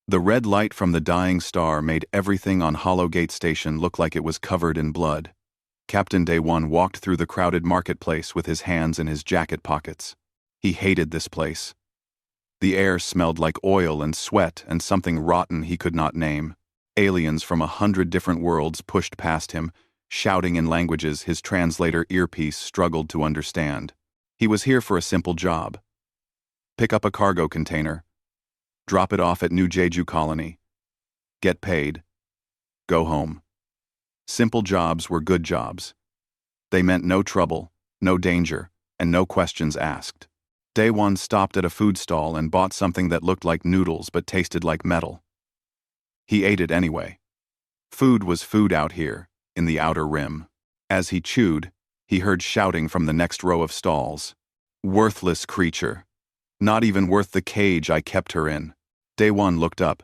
The red light from the dying star made everything on Hollowgate Station look like it was covered in blood. Captain Day One walked through the crowded marketplace with his hands in his jacket pockets. He hated this place. The air smelled like oil and sweat and something rotten he could not name. Aliens from 100 different worlds pushed past him, shouting in languages his translator earpiece struggled to understand. He was here for a simple job. Pick up a cargo container. Drop it off at New Jeju Colony. Get paid. Go home. Simple jobs were good jobs. They meant no trouble, no danger, and no questions asked. Day One stopped at a food stall and bought something that looked like noodles but tasted like metal. He ate it anyway. Food was food out here, in the outer rim. As he chewed, he heard shouting from the next row of stalls. Worthless creature. Not even worth the cage I kept her in. Day One looked up.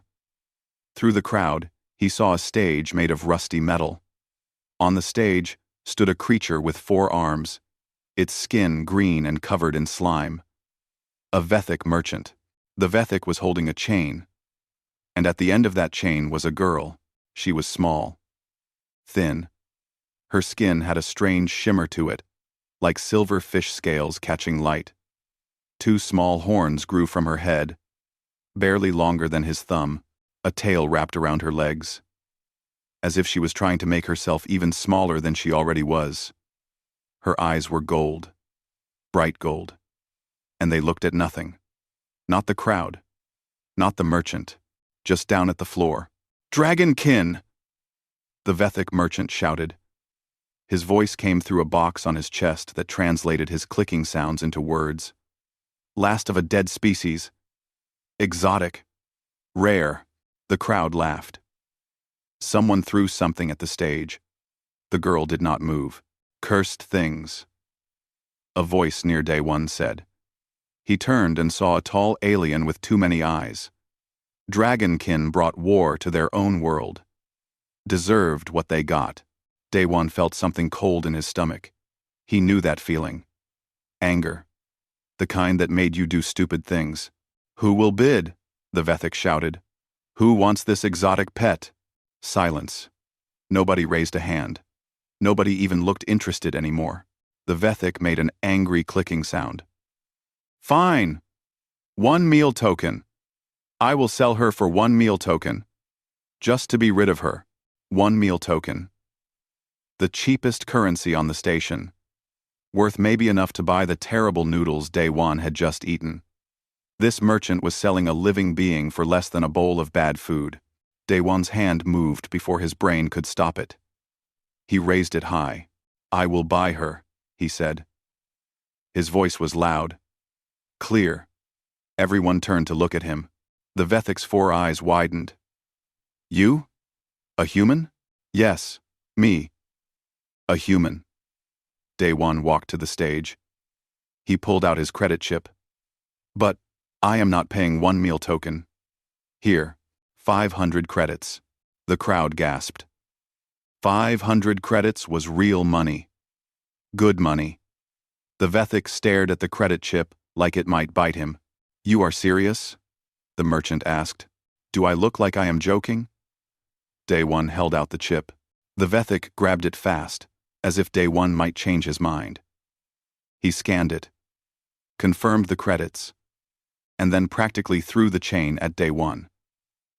Through the crowd, he saw a stage made of rusty metal. On the stage stood a creature with 4 arms, its skin green and covered in slime. A Vethic merchant. The Vethic was holding a chain, and at the end of that chain was a girl. She was small, thin. Her skin had a strange shimmer to it, like silver fish scales catching light. 2 small horns grew from her head, barely longer than his thumb, a tail wrapped around her legs, as if she was trying to make herself even smaller than she already was. Her eyes were gold, bright gold, and they looked at nothing. Not the crowd, not the merchant, just down at the floor. "Dragonkin!" The Vethic merchant shouted. His voice came through a box on his chest that translated his clicking sounds into words. Last of a dead species. Exotic. Rare. The crowd laughed. Someone threw something at the stage. The girl did not move. Cursed things. A voice near Day One said. He turned and saw a tall alien with too many eyes. Dragonkin brought war to their own world. Deserved what they got. Day One felt something cold in his stomach. He knew that feeling. Anger. The kind that made you do stupid things. "Who will bid?" the Vethic shouted. "Who wants this exotic pet?" Silence. Nobody raised a hand. Nobody even looked interested anymore. The Vethic made an angry clicking sound. "Fine. 1 meal token. I will sell her for 1 meal token. Just to be rid of her. 1 meal token. The cheapest currency on the station. Worth maybe enough to buy the terrible noodles Day One had just eaten. This merchant was selling a living being for less than a bowl of bad food. Day One's hand moved before his brain could stop it. He raised it high. "I will buy her," he said. His voice was loud, clear. Everyone turned to look at him. The Vethic's 4 eyes widened. "You? A human?" "Yes, me. A human." Day One walked to the stage. He pulled out his credit chip. "But I am not paying 1 meal token. Here, 500 credits." The crowd gasped. 500 credits was real money. Good money. The Vethic stared at the credit chip like it might bite him. "You are serious?" the merchant asked. "Do I look like I am joking?" Day One held out the chip. The Vethic grabbed it fast, as if Day One might change his mind. He scanned it, confirmed the credits, and then practically threw the chain at Day One.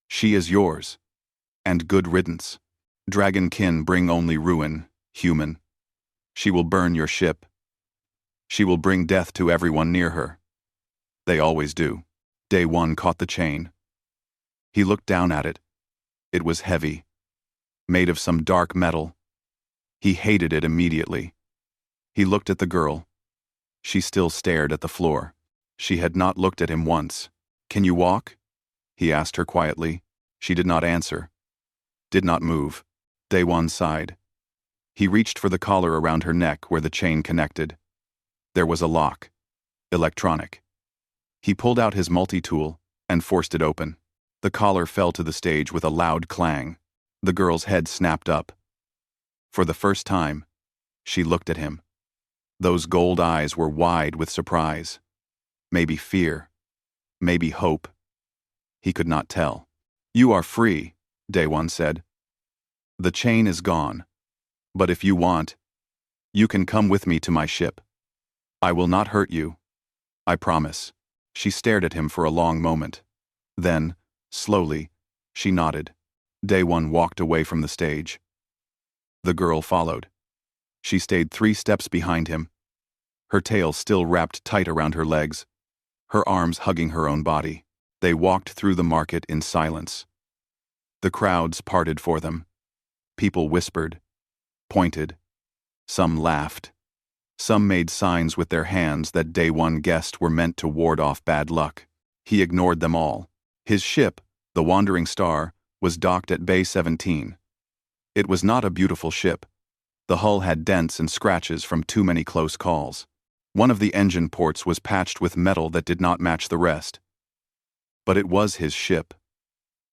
"She is yours. And good riddance. Dragonkin bring only ruin, human. She will burn your ship. She will bring death to everyone near her. They always do." Day One caught the chain. He looked down at it. It was heavy, made of some dark metal. He hated it immediately. He looked at the girl. She still stared at the floor. She had not looked at him once. "Can you walk?" he asked her quietly. She did not answer. Did not move. Day One sighed. He reached for the collar around her neck where the chain connected. There was a lock. Electronic. He pulled out his multi-tool and forced it open. The collar fell to the stage with a loud clang. The girl's head snapped up. For the first time, she looked at him. Those gold eyes were wide with surprise. Maybe fear. Maybe hope. He could not tell. You are free, Day One said. The chain is gone. But if you want, you can come with me to my ship. I will not hurt you. I promise. She stared at him for a long moment. Then, slowly, she nodded. Day One walked away from the stage. The girl followed. She stayed 3 steps behind him, her tail still wrapped tight around her legs, her arms hugging her own body. They walked through the market in silence. The crowds parted for them. People whispered, pointed. Some laughed. Some made signs with their hands that Day One guessed were meant to ward off bad luck. He ignored them all. His ship, the Wandering Star, was docked at Bay 17. It was not a beautiful ship. The hull had dents and scratches from too many close calls. One of the engine ports was patched with metal that did not match the rest. But it was his ship.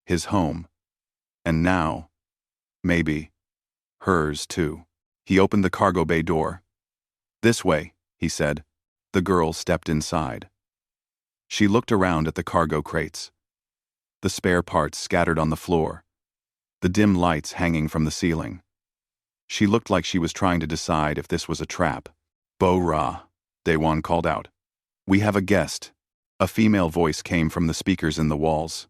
His home. And now, maybe, hers too. He opened the cargo bay door. This way, he said. The girl stepped inside. She looked around at the cargo crates. The spare parts scattered on the floor. The dim lights hanging from the ceiling. She looked like she was trying to decide if this was a trap. Bo-Ra, Day One called out. We have a guest. A female voice came from the speakers in the walls.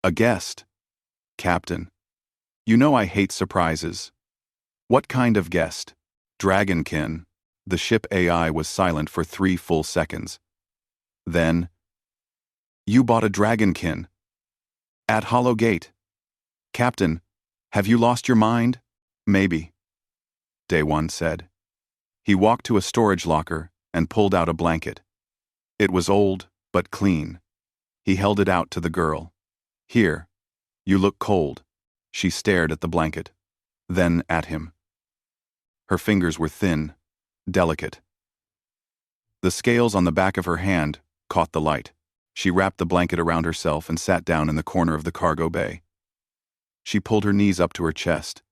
A guest? Captain. You know I hate surprises. What kind of guest? Dragonkin. The ship AI was silent for 3 full seconds. Then, you bought a dragonkin. At Hollow Gate. Captain, have you lost your mind? Maybe. Day One said. He walked to a storage locker and pulled out a blanket. It was old, but clean. He held it out to the girl. Here, you look cold. She stared at the blanket, then at him. Her fingers were thin, delicate. The scales on the back of her hand caught the light. She wrapped the blanket around herself and sat down in the corner of the cargo bay. She pulled her knees up to her chest,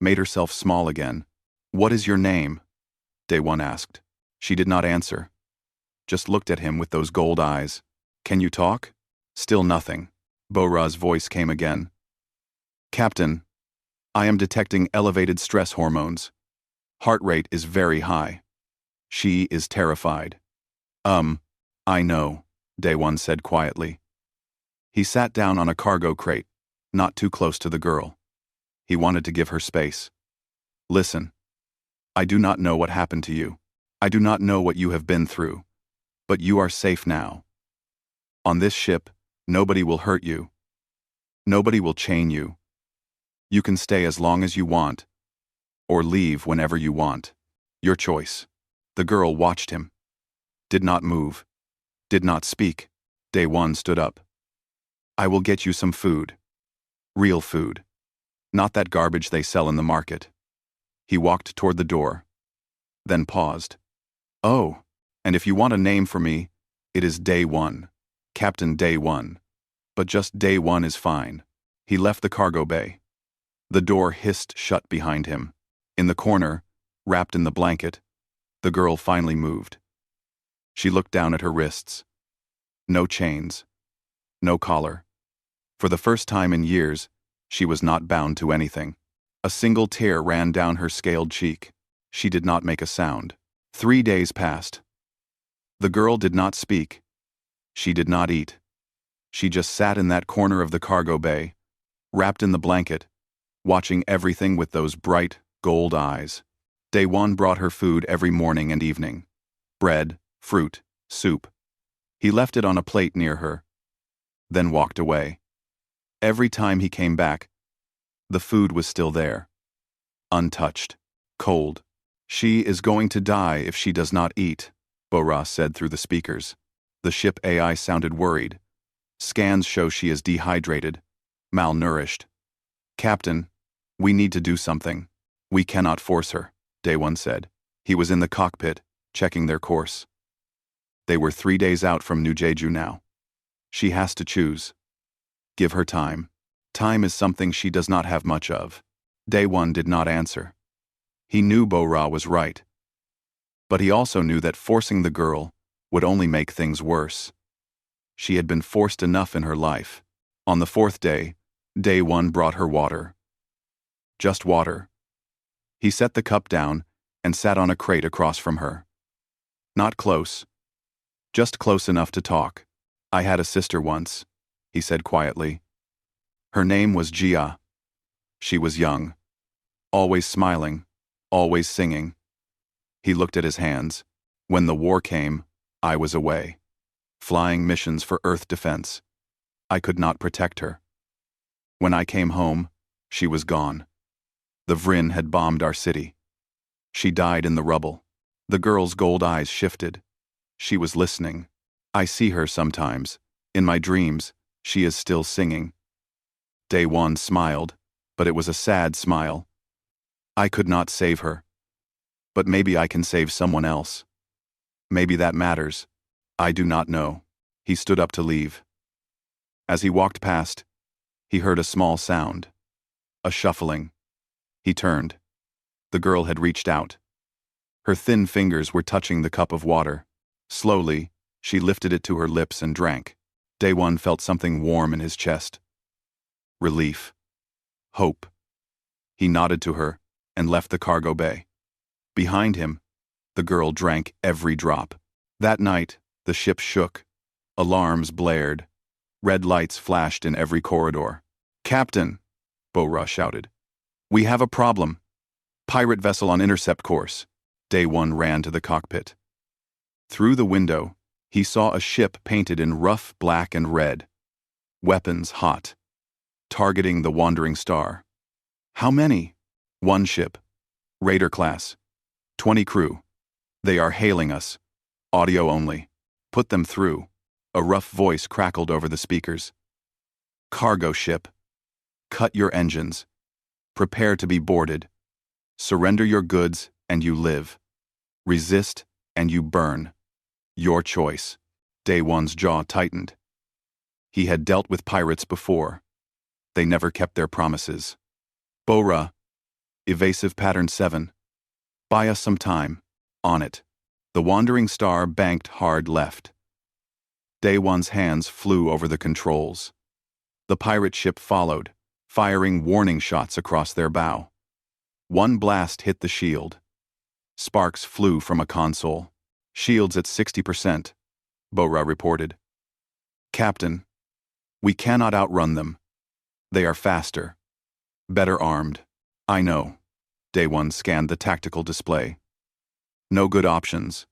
made herself small again. What is your name? Day One asked. She did not answer, just looked at him with those gold eyes. Can you talk? Still nothing. Bo-Ra's voice came again. Captain, I am detecting elevated stress hormones. Heart rate is very high. She is terrified. I know, Day One said quietly. He sat down on a cargo crate, not too close to the girl. He wanted to give her space. Listen, I do not know what happened to you. I do not know what you have been through. But you are safe now. On this ship, nobody will hurt you. Nobody will chain you. You can stay as long as you want, or leave whenever you want. Your choice. The girl watched him. Did not move. Did not speak. Day One stood up. I will get you some food. Real food. Not that garbage they sell in the market. He walked toward the door, then paused. Oh, and if you want a name for me, it is Day One. Captain Day One. But just Day One is fine. He left the cargo bay. The door hissed shut behind him. In the corner, wrapped in the blanket, the girl finally moved. She looked down at her wrists. No chains. No collar. For the first time in years, she was not bound to anything. A single tear ran down her scaled cheek. She did not make a sound. 3 days passed. The girl did not speak. She did not eat. She just sat in that corner of the cargo bay, wrapped in the blanket, watching everything with those bright, gold eyes. Day One brought her food every morning and evening. Bread, fruit, soup. He left it on a plate near her, then walked away. Every time he came back, the food was still there. Untouched. Cold. She is going to die if she does not eat, Bo-Ra said through the speakers. The ship AI sounded worried. Scans show she is dehydrated, malnourished. Captain, we need to do something. We cannot force her, Day One said. He was in the cockpit, checking their course. They were 3 days out from New Jeju now. She has to choose. Give her time. Time is something she does not have much of. Day One did not answer. He knew Bo-Ra was right. But he also knew that forcing the girl would only make things worse. She had been forced enough in her life. On the fourth day, Day One brought her water. Just water. He set the cup down and sat on a crate across from her. Not close. Just close enough to talk. I had a sister once, he said quietly. Her name was Gia. She was young. Always smiling. Always singing. He looked at his hands. When the war came, I was away. Flying missions for Earth defense. I could not protect her. When I came home, she was gone. The Vryn had bombed our city. She died in the rubble. The girl's gold eyes shifted. She was listening. I see her sometimes. In my dreams, she is still singing. Day One smiled, but it was a sad smile. I could not save her. But maybe I can save someone else. Maybe that matters. I do not know. He stood up to leave. As he walked past, he heard a small sound. A shuffling. He turned. The girl had reached out. Her thin fingers were touching the cup of water. Slowly, she lifted it to her lips and drank. Day One felt something warm in his chest. Relief. Hope. He nodded to her and left the cargo bay. Behind him, the girl drank every drop. That night, the ship shook. Alarms blared. Red lights flashed in every corridor. "Captain," Bo-Ra shouted. "We have a problem. Pirate vessel on intercept course." Day One ran to the cockpit. Through the window, he saw a ship painted in rough black and red. Weapons hot. Targeting the wandering star. How many? One ship. Raider class. 20 crew. They are hailing us. Audio only. Put them through. A rough voice crackled over the speakers. Cargo ship. Cut your engines. Prepare to be boarded. Surrender your goods and you live. Resist and you burn. Your choice. Day One's jaw tightened. He had dealt with pirates before. They never kept their promises. Bo-Ra. Evasive pattern 7. Buy us some time. On it. The wandering star banked hard left. Day One's hands flew over the controls. The pirate ship followed, firing warning shots across their bow. One blast hit the shield. Sparks flew from a console. Shields at 60%, Bo-Ra reported. "Captain, we cannot outrun them. They are faster. Better armed." "I know." Day One scanned the tactical display. No good options.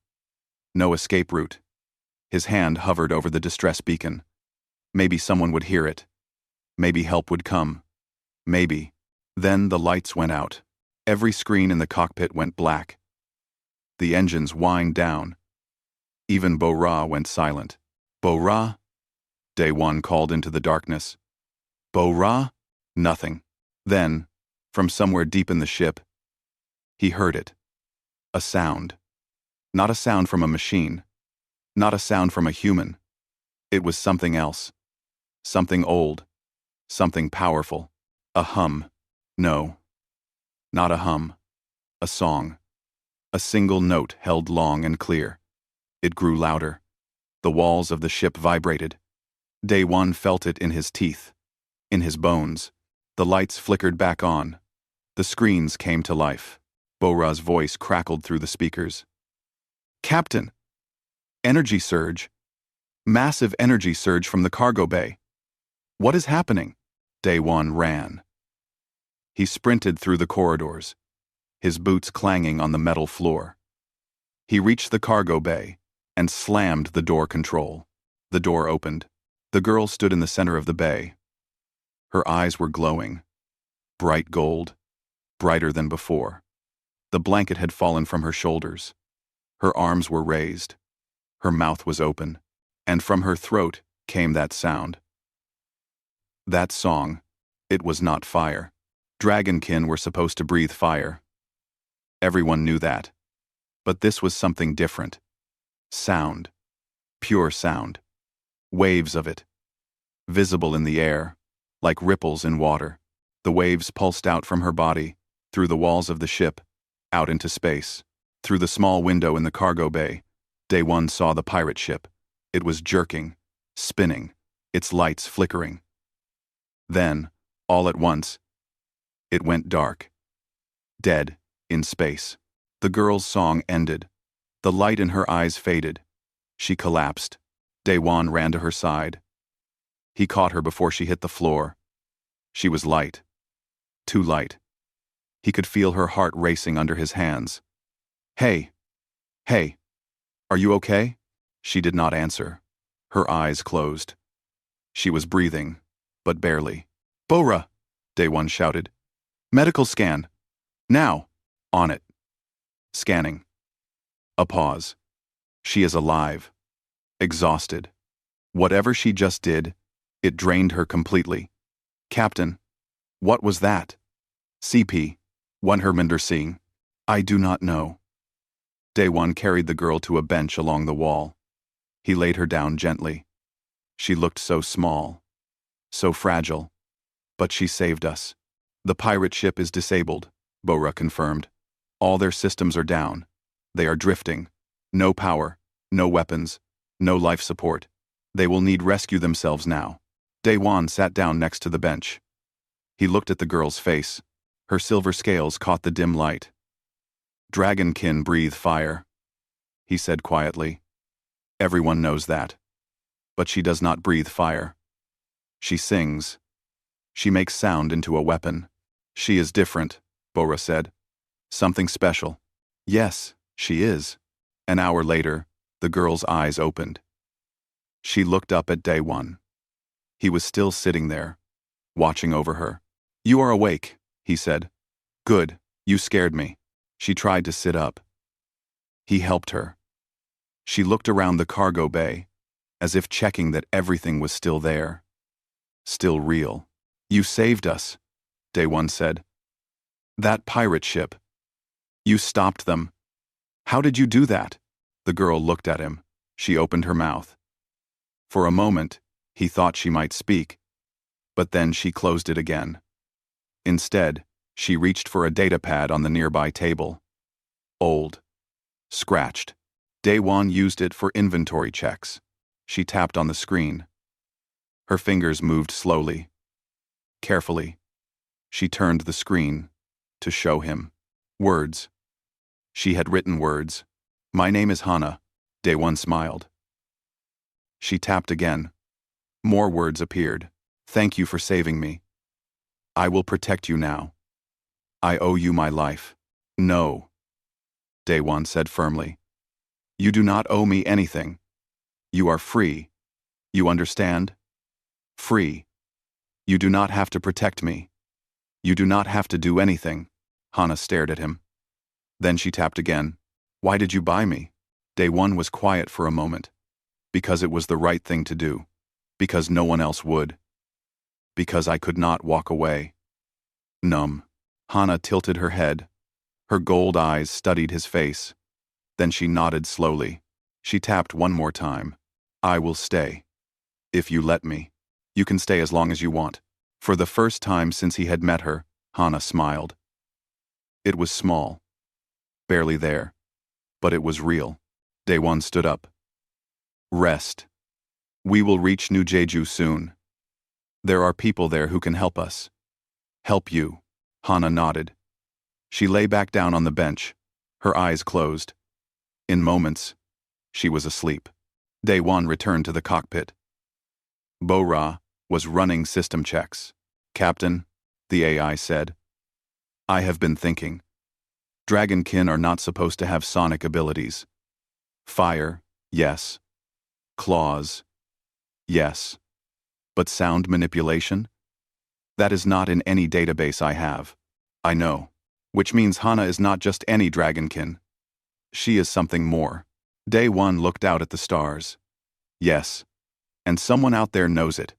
No escape route. His hand hovered over the distress beacon. Maybe someone would hear it. Maybe help would come. Maybe. Then the lights went out. Every screen in the cockpit went black. The engines whined down. Even Bo-Ra went silent. "Bo-Ra?" Day One called into the darkness. "Bo-Ra?" Nothing. Then, from somewhere deep in the ship, he heard it. A sound. Not a sound from a machine. Not a sound from a human. It was something else. Something old. Something powerful. A hum. No. Not a hum. A song. A single note held long and clear. It grew louder. The walls of the ship vibrated. Day One felt it in his teeth. In his bones. The lights flickered back on. The screens came to life. Bo-Ra's voice crackled through the speakers. "Captain! Energy surge. Massive energy surge from the cargo bay. What is happening?" Day One ran. He sprinted through the corridors, his boots clanging on the metal floor. He reached the cargo bay and slammed the door control. The door opened. The girl stood in the center of the bay. Her eyes were glowing. Bright gold. Brighter than before. The blanket had fallen from her shoulders. Her arms were raised. Her mouth was open. And from her throat came that sound. That song. It was not fire. Dragonkin were supposed to breathe fire. Everyone knew that. But this was something different. Sound. Pure sound. Waves of it. Visible in the air, like ripples in water. The waves pulsed out from her body, through the walls of the ship, out into space. Through the small window in the cargo bay, Day One saw the pirate ship. It was jerking, spinning, its lights flickering. Then, all at once, it went dark. Dead, in space. The girl's song ended. The light in her eyes faded. She collapsed. Daewon ran to her side. He caught her before she hit the floor. She was light. Too light. He could feel her heart racing under his hands. Hey! Hey! Are you okay? She did not answer. Her eyes closed. She was breathing, but barely. Bora! Daewon shouted. Medical scan! Now! On it. Scanning. A pause. She is alive. Exhausted. Whatever she just did, it drained her completely. Captain. What was that? CP. One Herminder Singh. I do not know. Daewon carried the girl to a bench along the wall. He laid her down gently. She looked so small. So fragile. But she saved us. The pirate ship is disabled, Bora confirmed. All their systems are down. They are drifting. No power, no weapons, no life support. They will need rescue themselves now. Daewon sat down next to the bench. He looked at the girl's face. Her silver scales caught the dim light. Dragonkin breathe fire, he said quietly. Everyone knows that. But she does not breathe fire. She sings. She makes sound into a weapon. She is different, Bora said. Something special. Yes, she is. An hour later, the girl's eyes opened. She looked up at Daewon. He was still sitting there, watching over her. You are awake, he said. Good, you scared me. She tried to sit up. He helped her. She looked around the cargo bay, as if checking that everything was still there. Still real. You saved us, Daewon said. That pirate ship. You stopped them. How did you do that? The girl looked at him. She opened her mouth. For a moment, he thought she might speak, but then she closed it again. Instead, she reached for a datapad on the nearby table. Old. Scratched. Daewon used it for inventory checks. She tapped on the screen. Her fingers moved slowly. Carefully. She turned the screen to show him. Words. She had written words. My name is Hana. Daewon smiled. She tapped again. More words appeared. Thank you for saving me. I will protect you now. I owe you my life. No, Daewon said firmly. You do not owe me anything. You are free. You understand? Free. You do not have to protect me. You do not have to do anything. Hana stared at him. Then she tapped again. Why did you buy me? Daewon was quiet for a moment. Because it was the right thing to do. Because no one else would. Because I could not walk away. Numb. Hana tilted her head. Her gold eyes studied his face. Then she nodded slowly. She tapped one more time. I will stay. If you let me. You can stay as long as you want. For the first time since he had met her, Hana smiled. It was small. Barely there. But it was real. Daewon stood up. Rest. We will reach New Jeju soon. There are people there who can help us. Help you. Hana nodded. She lay back down on the bench, her eyes closed. In moments, she was asleep. Daewon returned to the cockpit. Bora was running system checks. Captain, the AI said. I have been thinking. Dragonkin are not supposed to have sonic abilities. Fire, yes. Claws, yes. But sound manipulation? That is not in any database I have. I know. Which means Hana is not just any dragonkin. She is something more. Daewon looked out at the stars. Yes. And someone out there knows it.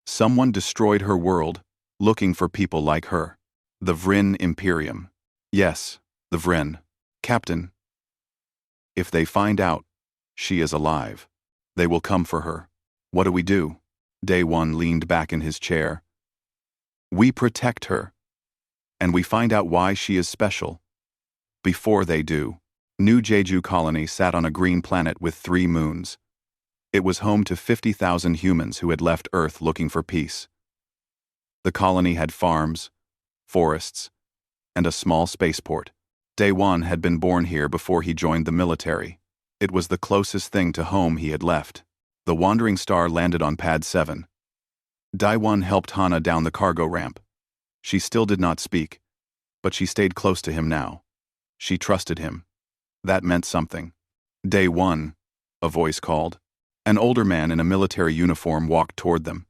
Someone destroyed her world, looking for people like her. The Vryn Imperium. Yes, the Vryn. Captain. If they find out she is alive, they will come for her. What do we do? Daewon leaned back in his chair. We protect her. And we find out why she is special. Before they do, New Jeju Colony sat on a green planet with 3 moons. It was home to 50,000 humans who had left Earth looking for peace. The colony had farms, forests, and a small spaceport. Day-1 had been born here before he joined the military. It was the closest thing to home he had left. The wandering star landed on Pad 7. Day-1 helped Hana down the cargo ramp. She still did not speak, but she stayed close to him now. She trusted him. That meant something. Day-1, a voice called. An older man in a military uniform walked toward them.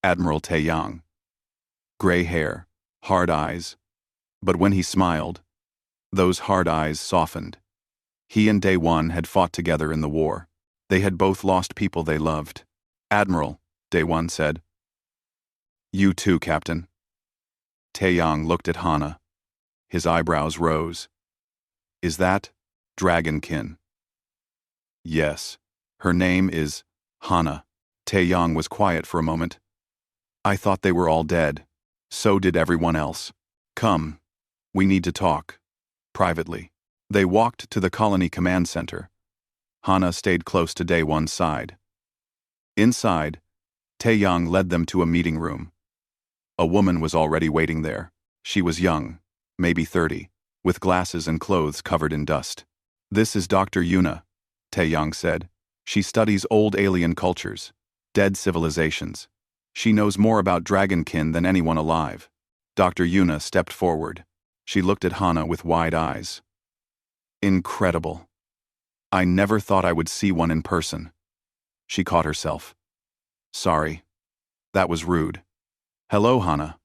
Admiral Taeyang. Gray hair, hard eyes. But when he smiled, those hard eyes softened. He and Day-1 had fought together in the war. They had both lost people they loved. Admiral, Day-1 said. You too, Captain. Taeyang looked at Hana. His eyebrows rose. Is that Dragonkin? Yes. Her name is Hana. Taeyang was quiet for a moment. I thought they were all dead. So did everyone else. Come. We need to talk. Privately. They walked to the colony command center. Hana stayed close to Day-1's side. Inside, Taeyang led them to a meeting room. A woman was already waiting there. She was young, maybe 30, with glasses and clothes covered in dust. This is Dr. Yuna, Taeyang said. She studies old alien cultures, dead civilizations. She knows more about Dragonkin than anyone alive. Dr. Yuna stepped forward. She looked at Hana with wide eyes. Incredible. I never thought I would see one in person. She caught herself. Sorry. That was rude. Hello, Hana.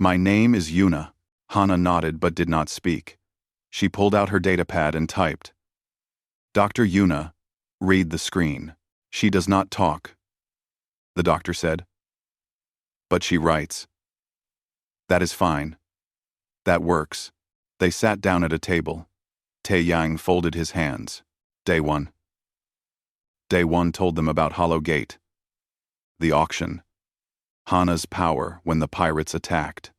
My name is Yuna. Hana nodded but did not speak. She pulled out her datapad and typed. Dr. Yuna, read the screen. She does not talk. The doctor said. But she writes. That is fine. That works. They sat down at a table. Taeyang folded his hands. Day-1. Day-1 told them about Hollow Gate. The auction. Hana's power when the pirates attacked.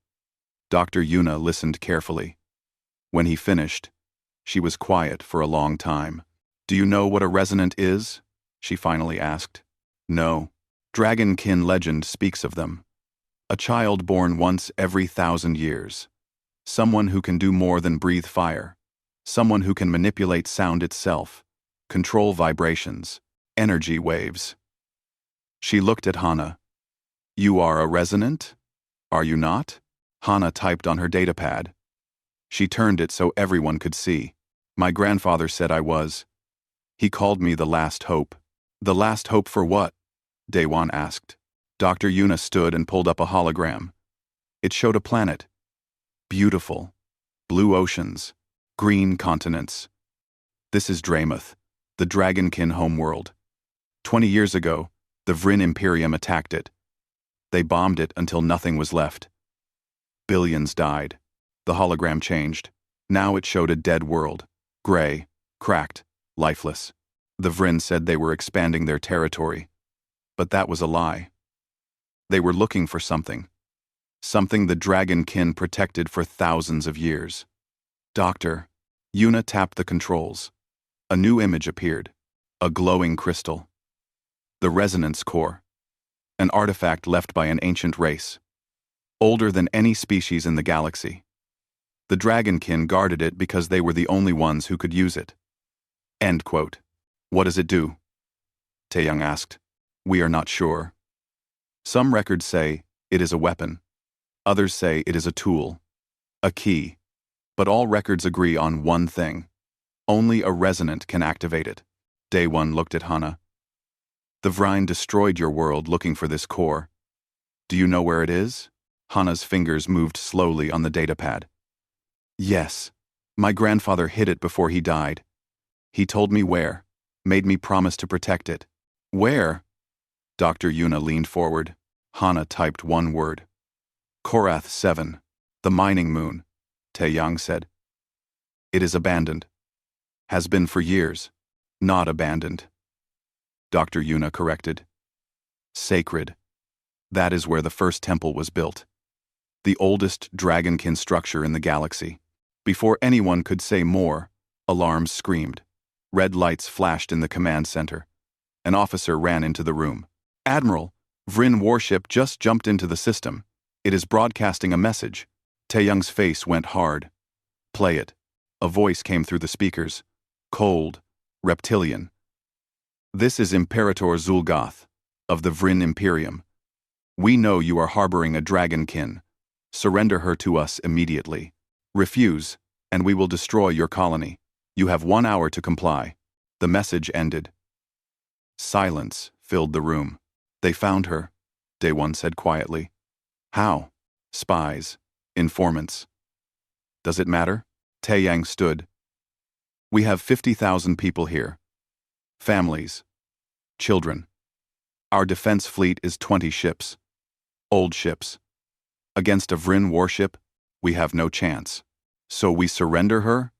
Dr. Yuna listened carefully. When he finished, she was quiet for a long time. Do you know what a resonant is? She finally asked. No. Dragonkin legend speaks of them. A child born once every 1,000 years. Someone who can do more than breathe fire. Someone who can manipulate sound itself, control vibrations, energy waves. She looked at Hana. You are a resonant? Are you not? Hana typed on her datapad. She turned it so everyone could see. My grandfather said I was. He called me the last hope. The last hope for what? Day-1 asked. Dr. Yuna stood and pulled up a hologram. It showed a planet. Beautiful. Blue oceans. Green continents. This is Dramath, the Dragonkin homeworld. 20 years ago, the Vryn Imperium attacked it. They bombed it until nothing was left. Billions died. The hologram changed. Now it showed a dead world. Gray, cracked, lifeless. The Vryn said they were expanding their territory. But that was a lie. They were looking for something. Something the Dragonkin protected for thousands of years. Dr. Yuna tapped the controls. A new image appeared. A glowing crystal. The resonance core. An artifact left by an ancient race. Older than any species in the galaxy. The Dragonkin guarded it because they were the only ones who could use it. End quote. What does it do? Taeyang asked. We are not sure. Some records say it is a weapon. Others say it is a tool. A key. But all records agree on one thing. Only a resonant can activate it. Day-1 looked at Hana. The Vryn destroyed your world looking for this core. Do you know where it is? Hana's fingers moved slowly on the datapad. Yes. My grandfather hid it before he died. He told me where. Made me promise to protect it. Where? Dr. Yuna leaned forward. Hana typed one word. Korath 7. The mining moon. Taeyang said. It is abandoned. Has been for years. Not abandoned. Dr. Yuna corrected. Sacred. That is where the first temple was built. The oldest Dragonkin structure in the galaxy. Before anyone could say more, alarms screamed. Red lights flashed in the command center. An officer ran into the room. Admiral, Vryn warship just jumped into the system. It is broadcasting a message. Taeyang's face went hard. Play it. A voice came through the speakers. Cold. Reptilian. This is Imperator Zul'Goth, of the Vryn Imperium. We know you are harboring a dragonkin. Surrender her to us immediately. Refuse, and we will destroy your colony. You have 1 hour to comply. The message ended. Silence filled the room. They found her, Daewon said quietly. How? Spies. Informants. Does it matter? Taeyang stood. We have 50,000 people here. Families. Children. Our defense fleet is 20 ships. Old ships. Against a Vryn warship, we have no chance. So we surrender her?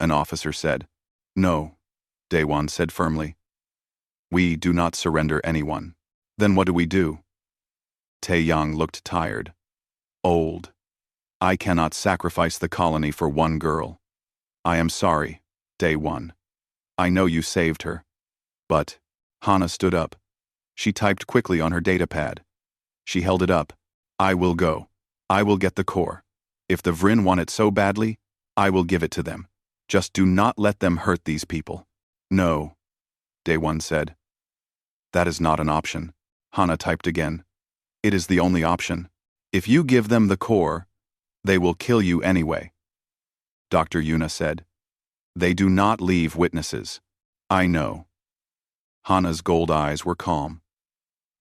An officer said. No, Daewon said firmly. We do not surrender anyone. Then what do we do? Taeyang looked tired. Old. I cannot sacrifice the colony for one girl. I am sorry, Daewon. I know you saved her. But, Hana stood up. She typed quickly on her datapad. She held it up. I will go. I will get the core. If the Vryn want it so badly, I will give it to them. Just do not let them hurt these people. No, Daewon said. That is not an option. Hana typed again. It is the only option. If you give them the core, they will kill you anyway. Dr. Yuna said. They do not leave witnesses. I know. Hana's gold eyes were calm.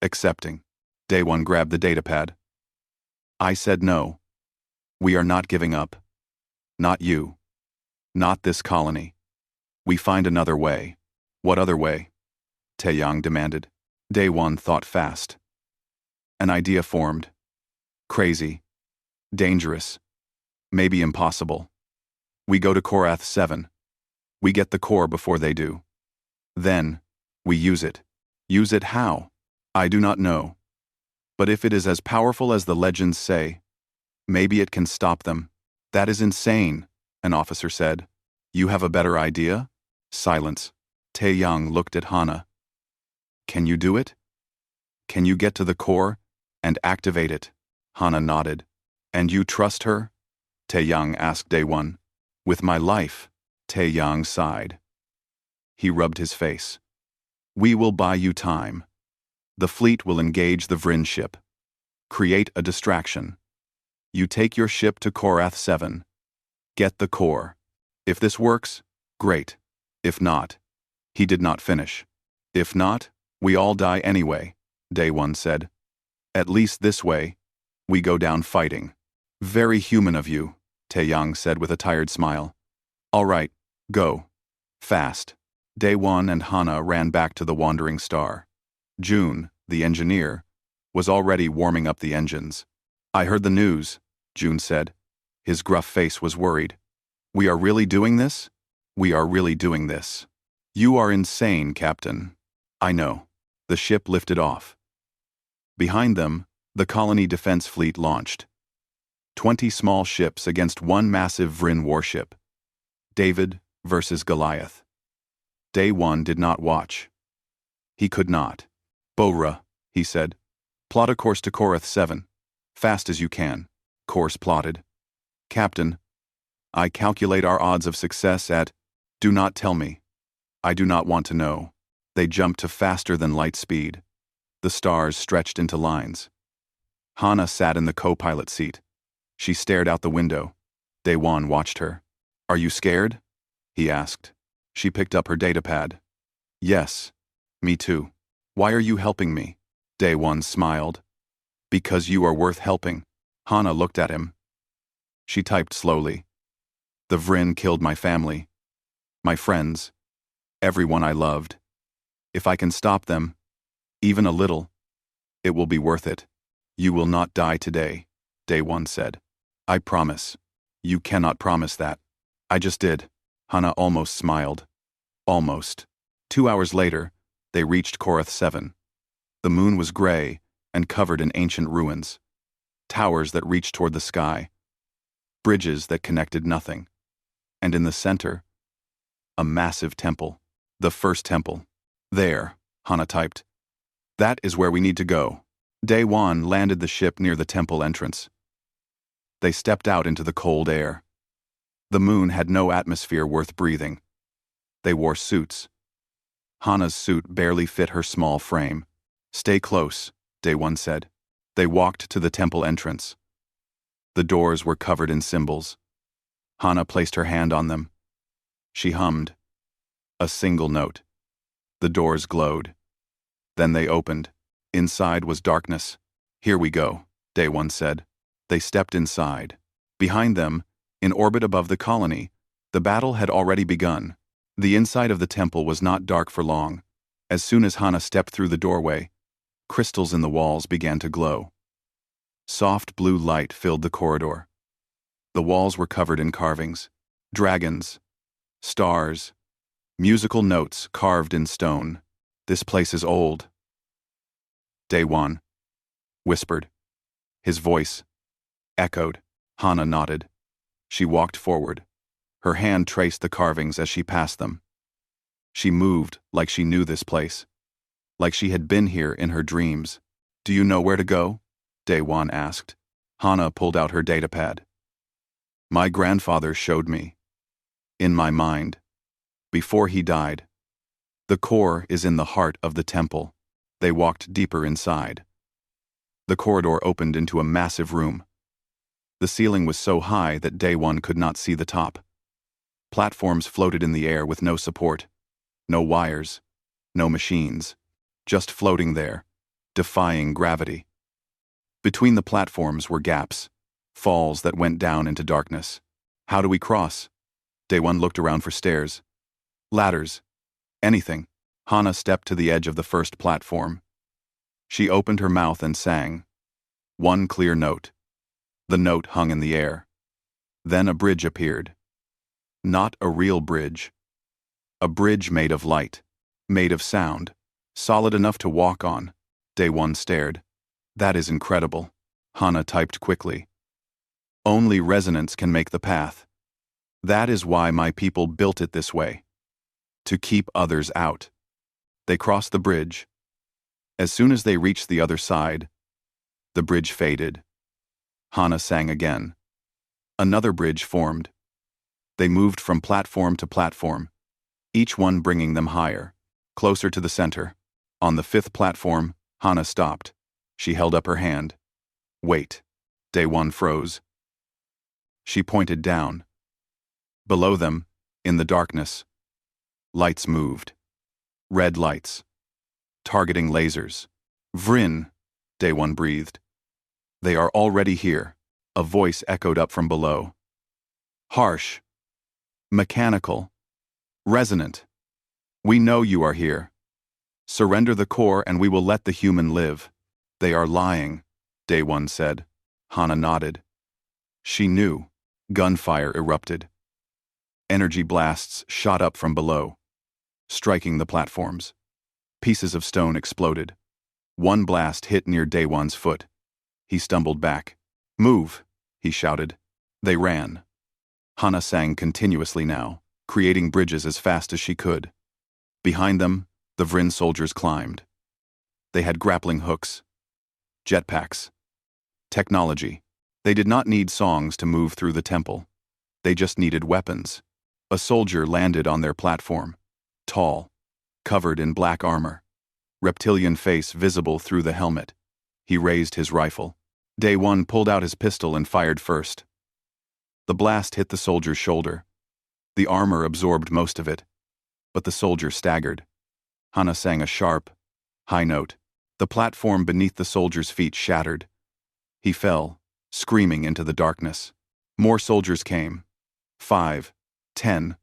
Accepting. Daewon grabbed the datapad. I said no. We are not giving up. Not you. Not this colony. We find another way. What other way? Taeyang demanded. Daewon thought fast. An idea formed. Crazy. Dangerous. Maybe impossible. We go to Korath 7. We get the core before they do. Then, we use it. Use it how? I do not know. But if it is as powerful as the legends say, maybe it can stop them. That is insane, an officer said. You have a better idea? Silence. Taeyang looked at Hana. Can you do it? Can you get to the core and activate it? Hana nodded. And you trust her? Taeyang asked Daewon. With my life, Taeyang sighed. He rubbed his face. We will buy you time. The fleet will engage the Vryn ship. Create a distraction. You take your ship to Korath 7. Get the core. If this works, great. If not, he did not finish. If not, we all die anyway, Daewon said. At least this way, we go down fighting. Very human of you, Taeyang said with a tired smile. All right, go. Fast. Daewon and Hana ran back to the Wandering Star. June, the engineer, was already warming up the engines. I heard the news, June said. His gruff face was worried. We are really doing this? We are really doing this. You are insane, Captain. I know. The ship lifted off. Behind them, the colony defense fleet launched. 20 small ships against one massive Vryn warship. David versus Goliath. Daewon did not watch. He could not. Bora, he said. Plot a course to Korath 7. Fast as you can. Course plotted. Captain, I calculate our odds of success at... Do not tell me. I do not want to know. They jumped to faster than light speed. The stars stretched into lines. Hana sat in the co-pilot seat. She stared out the window. Daewon watched her. Are you scared? He asked. She picked up her datapad. Yes. Me too. Why are you helping me? Daewon smiled. Because you are worth helping. Hana looked at him. She typed slowly. The Vryn killed my family. My friends. Everyone I loved. If I can stop them, even a little, it will be worth it. You will not die today, Daewon said. I promise. You cannot promise that. I just did. Hana almost smiled. Almost. 2 hours later, they reached Korath 7. The moon was gray and covered in ancient ruins. Towers that reached toward the sky. Bridges that connected nothing. And in the center, a massive temple. The first temple. There, Hana typed. That is where we need to go. Day One landed the ship near the temple entrance. They stepped out into the cold air. The moon had no atmosphere worth breathing. They wore suits. Hana's suit barely fit her small frame. "Stay close," Day One said. They walked to the temple entrance. The doors were covered in symbols. Hana placed her hand on them. She hummed. A single note. The doors glowed. Then they opened. Inside was darkness. "Here we go," Day One said. They stepped inside. Behind them, in orbit above the colony, the battle had already begun. The inside of the temple was not dark for long. As soon as Hana stepped through the doorway, crystals in the walls began to glow. Soft blue light filled the corridor. The walls were covered in carvings, dragons, stars, musical notes carved in stone. "This place is old," Day One whispered. His voice echoed. Hana nodded. She walked forward. Her hand traced the carvings as she passed them. She moved like she knew this place, like she had been here in her dreams. "Do you know where to go?" Day One asked. Hana pulled out her datapad. "My grandfather showed me. In my mind. Before he died. The core is in the heart of the temple." They walked deeper inside. The corridor opened into a massive room. The ceiling was so high that Day One could not see the top. Platforms floated in the air with no support. No wires. No machines. Just floating there, defying gravity. Between the platforms were gaps, falls that went down into darkness. "How do we cross?" Day One looked around for stairs. Ladders. Anything. Hana stepped to the edge of the first platform. She opened her mouth and sang. One clear note. The note hung in the air. Then a bridge appeared. Not a real bridge. A bridge made of light, made of sound, solid enough to walk on. Day One stared. "That is incredible." Hana typed quickly. "Only resonance can make the path. That is why my people built it this way. To keep others out." They crossed the bridge. As soon as they reached the other side, the bridge faded. Hana sang again. Another bridge formed. They moved from platform to platform, each one bringing them higher, closer to the center. On the fifth platform, Hana stopped. She held up her hand. "Wait." Day One froze. She pointed down. Below them, in the darkness, lights moved. Red lights. Targeting lasers. "Vrin," Day One breathed. "They are already here." A voice echoed up from below. "Harsh. Mechanical. Resonant. We know you are here. Surrender the core and we will let the human live." "They are lying," Day One said. Hana nodded. She knew. Gunfire erupted. Energy blasts shot up from below, striking the platforms. Pieces of stone exploded. One blast hit near Day One's foot. He stumbled back. "Move," he shouted. They ran. Hana sang continuously now, creating bridges as fast as she could. Behind them, the Vrin soldiers climbed. They had grappling hooks, jetpacks, technology. They did not need songs to move through the temple. They just needed weapons. A soldier landed on their platform, tall, covered in black armor, reptilian face visible through the helmet. He raised his rifle. Day One pulled out his pistol and fired first. The blast hit the soldier's shoulder. The armor absorbed most of it, but the soldier staggered. Hana sang a sharp, high note. The platform beneath the soldier's feet shattered. He fell, screaming into the darkness. More soldiers came. 5, 10,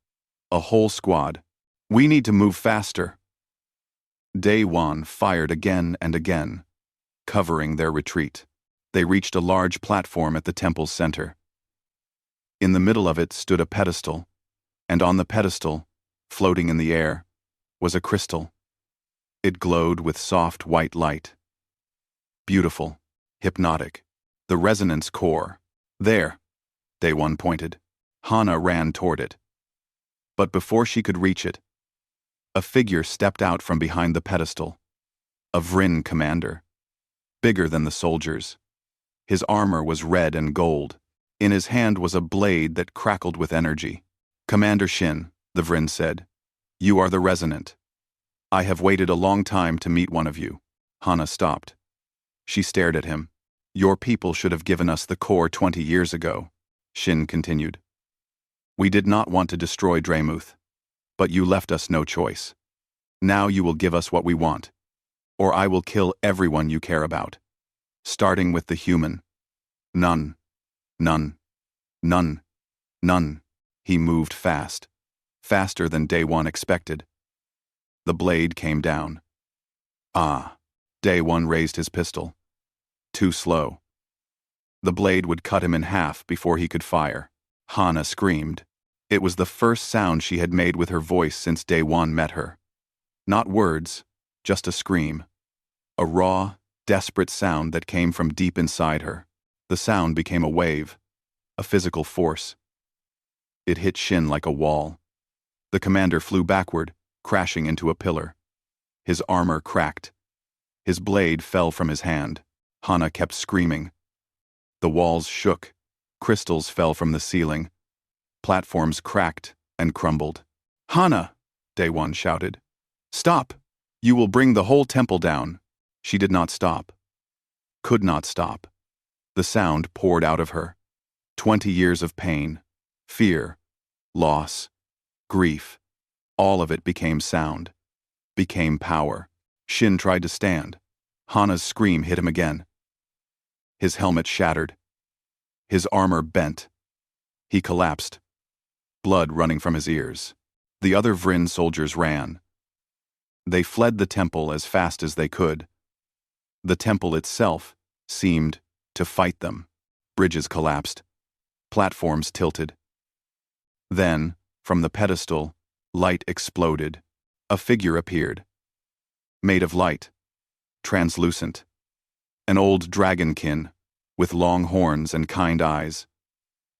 a whole squad. "We need to move faster." Day One fired again and again, covering their retreat. They reached a large platform at the temple's center. In the middle of it stood a pedestal, and on the pedestal, floating in the air, was a crystal. It glowed with soft white light. Beautiful, hypnotic, the resonance core. "There," Day One pointed. Hana ran toward it. But before she could reach it, a figure stepped out from behind the pedestal. A Vrin commander. bigger than the soldiers. His armor was red and gold. In his hand was a blade that crackled with energy. "Commander Shin," the Vryn said, "you are the Resonant. I have waited a long time to meet one of you." Hana stopped. She stared at him. "Your people should have given us the core 20 years ago," Shin continued. "We did not want to destroy Dremuth, but you left us no choice. Now you will give us what we want, or I will kill everyone you care about, starting with the human. None. None. None. None." He moved fast, faster than Day One expected. The blade came down. Ah. Day One raised his pistol. Too slow. The blade would cut him in half before he could fire. Hana screamed. It was the first sound she had made with her voice since Day One met her. Not words, just a scream. A raw, desperate sound that came from deep inside her. The sound became a wave, a physical force. It hit Shin like a wall. The commander flew backward, crashing into a pillar. His armor cracked. His blade fell from his hand. Hana kept screaming. The walls shook. Crystals fell from the ceiling. Platforms cracked and crumbled. "Hana!" Day One shouted. "Stop! You will bring the whole temple down." She did not stop. Could not stop. The sound poured out of her. 20 years of pain, fear, loss, grief. All of it became sound, became power. Shin tried to stand. Hana's scream hit him again. His helmet shattered. His armor bent. He collapsed, blood running from his ears. The other Vryn soldiers ran. They fled the temple as fast as they could. The temple itself seemed to fight them. Bridges collapsed. Platforms tilted. Then, from the pedestal, light exploded. A figure appeared. Made of light. Translucent. An old dragonkin, with long horns and kind eyes.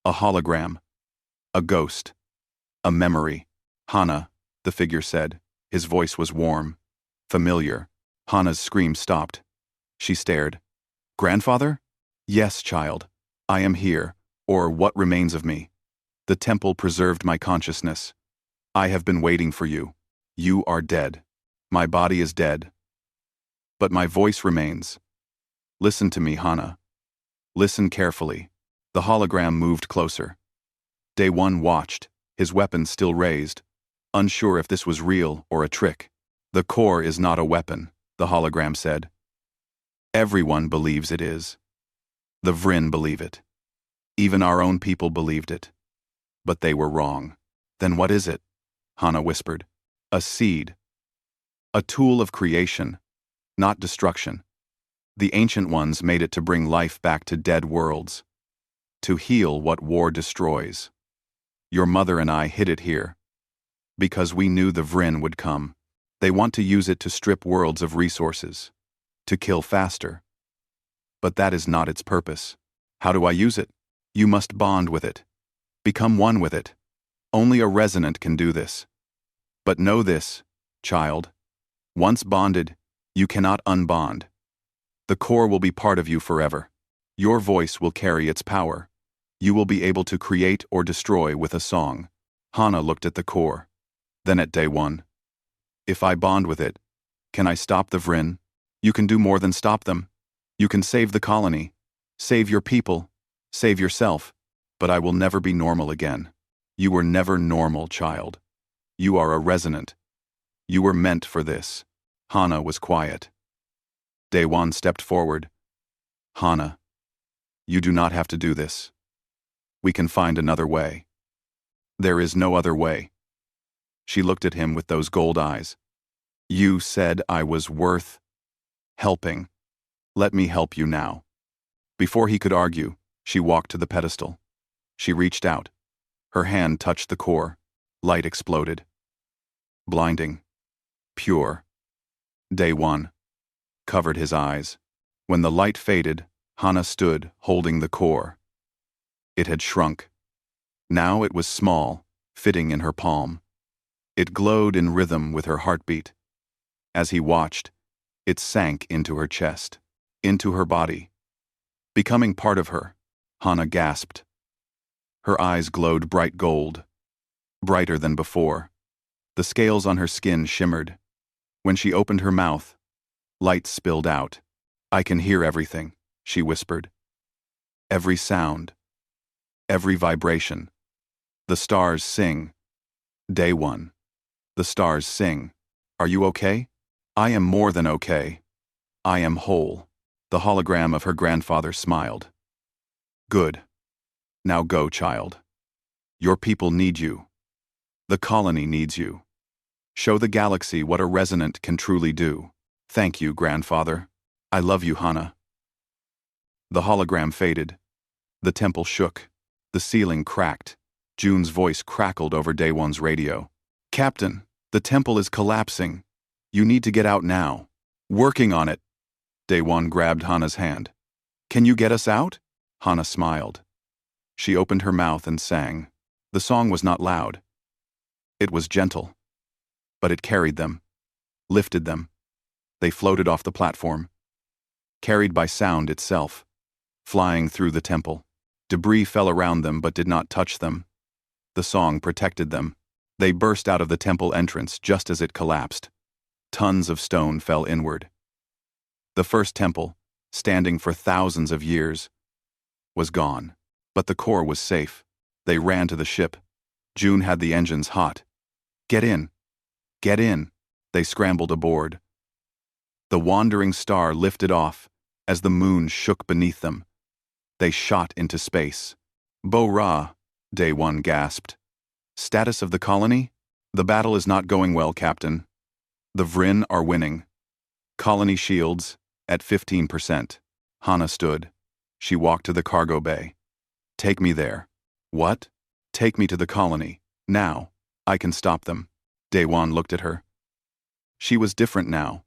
A hologram. A ghost. A memory. "Hana," the figure said. His voice was warm, familiar. Hana's scream stopped. She stared. "Grandfather?" "Yes, child. I am here, or what remains of me. The temple preserved my consciousness. I have been waiting for you. You are dead. My body is dead. But my voice remains. Listen to me, Hana. Listen carefully." The hologram moved closer. Day One watched, his weapon still raised, unsure if this was real or a trick. "The core is not a weapon," the hologram said. "Everyone believes it is. The Vryn believe it. Even our own people believed it. But they were wrong." "Then what is it?" Hana whispered. "A seed. A tool of creation, not destruction. The Ancient Ones made it to bring life back to dead worlds. To heal what war destroys. Your mother and I hid it here. Because we knew the Vryn would come. They want to use it to strip worlds of resources. To kill faster. But that is not its purpose. How do I use it? You must bond with it. Become one with it. Only a resonant can do this. But know this, child. Once bonded, you cannot unbond. The core will be part of you forever. Your voice will carry its power. You will be able to create or destroy with a song." Hana looked at the core, then at Day One. "If I bond with it, can I stop the Vryn?" "You can do more than stop them. You can save the colony, save your people, save yourself, but I will never be normal again. You were never normal, child. You are a resonant. You were meant for this." Hana was quiet. Day One stepped forward. "Hana, you do not have to do this. We can find another way." "There is no other way." She looked at him with those gold eyes. "You said I was worth helping. Let me help you now." Before he could argue, she walked to the pedestal. She reached out. Her hand touched the core. Light exploded. Blinding. Pure. Day One covered his eyes. When the light faded, Hana stood, holding the core. It had shrunk. Now it was small, fitting in her palm. It glowed in rhythm with her heartbeat. As he watched, it sank into her chest. into her body, becoming part of her. Hana gasped. Her eyes glowed bright gold, brighter than before. The scales on her skin shimmered. When she opened her mouth, light spilled out. I can hear everything, she whispered. Every sound, every vibration. The stars sing. Day 1. The stars sing. Are you okay? I am more than okay. I am whole. The hologram of her grandfather smiled. Good. Now go, child. Your people need you. The colony needs you. Show the galaxy what a resonant can truly do. Thank you, grandfather. I love you, Hana. The hologram faded. The temple shook. The ceiling cracked. June's voice crackled over Day 1's radio. Captain, the temple is collapsing. You need to get out now. Working on it. Day 1 grabbed Hana's hand. Can you get us out? Hana smiled. She opened her mouth and sang. The song was not loud. It was gentle. But it carried them, lifted them. They floated off the platform, carried by sound itself, flying through the temple. Debris fell around them but did not touch them. The song protected them. They burst out of the temple entrance just as it collapsed. Tons of stone fell inward. The first temple, standing for thousands of years, was gone, but the core was safe. They ran to the ship. June had the engines hot. Get in. Get in. They scrambled aboard. The wandering star lifted off as the moon shook beneath them. They shot into space. Bo-Ra, Day 1 gasped. Status of the colony? The battle is not going well, Captain. The Vryn are winning. Colony shields at 15%. Hana stood. She walked to the cargo bay. Take me there. What? Take me to the colony. Now. I can stop them. Day 1 looked at her. She was different now.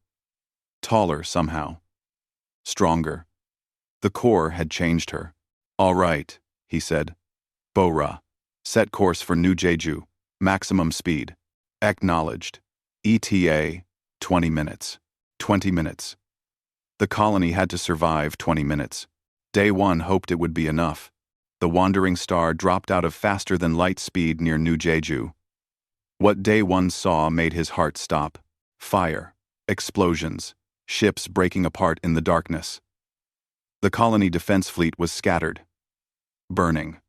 Taller somehow. Stronger. The core had changed her. All right, he said. Bo-Ra. Set course for New Jeju. Maximum speed. Acknowledged. ETA, 20 minutes. 20 minutes. The colony had to survive 20 minutes. Day 1 hoped it would be enough. The wandering star dropped out of faster-than-light speed near New Jeju. What Day 1 saw made his heart stop. Fire. Explosions. Ships breaking apart in the darkness. The colony defense fleet was scattered. Burning.